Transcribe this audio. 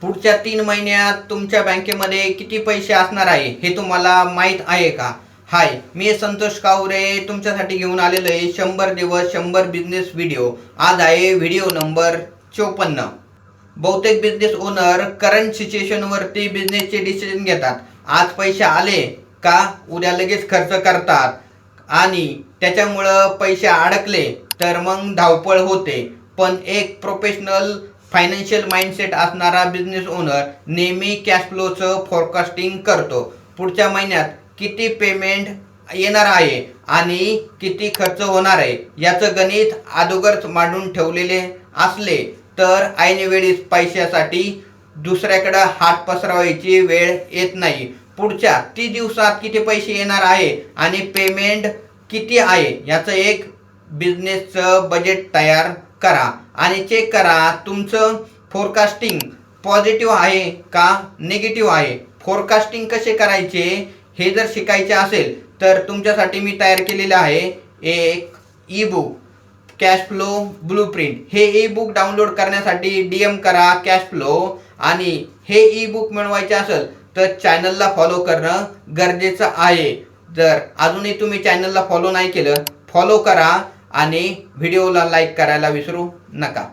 पुढच्या 3 महिन्यात तुमच्या बँकेमध्ये किती पैसे असणार आहे हे तुम्हाला माहीत आहे का? हाय, मी संतोष कावरे तुमच्यासाठी घेऊन आलेलो आहे 100 दिवस 100 बिझनेस व्हिडिओ. आज आहे व्हिडिओ नंबर 54. बहुतेक बिझनेस ओनर करंट सिच्युएशनवरती बिझनेसचे डिसिजन घेतात. आज पैसे आले का उद्या लगेच खर्च करतात आणि त्याच्यामुळं पैसे अडकले तर मग धावपळ होते. पण एक प्रोफेशनल फायनान्शियल माइंडसेट असणारा बिझनेस ओनर नेहमी कॅश फ्लोचं फोरकास्टिंग करतो. पुढच्या महिन्यात किती पेमेंट येणार आहे आणि किती खर्च होणार आहे याचं गणित अगोदरच मांडून ठेवलेले असले तर ऐनवेळी पैशासाठी दुसऱ्याकडे हात पसरवायची वेळ येत नाही. पुढच्या 30 दिवसात किती पैसे येणार आहे आणि पेमेंट किती आहे याचं एक बिझनेसचं बजेट तयार करा आणि चेक करा तुमचं फोरकास्टिंग पॉझिटिव्ह आहे का निगेटिव्ह आहे. फोरकास्टिंग कसे करायचे हे जर शिकायचे असेल तर तुमच्यासाठी मी तयार केलेलं आहे एक E book cash flow blueprint. हे ई बुक डाउनलोड करण्यासाठी DM करा कॅश फ्लो. आणि हे ई बुक मिळवायचे असेल तर चॅनलला फॉलो करणं गरजेचं आहे. जर अजूनही तुम्ही चॅनलला फॉलो नाही केलं, फॉलो करा आणि व्हिडिओला लाईक करायला विसरू नका.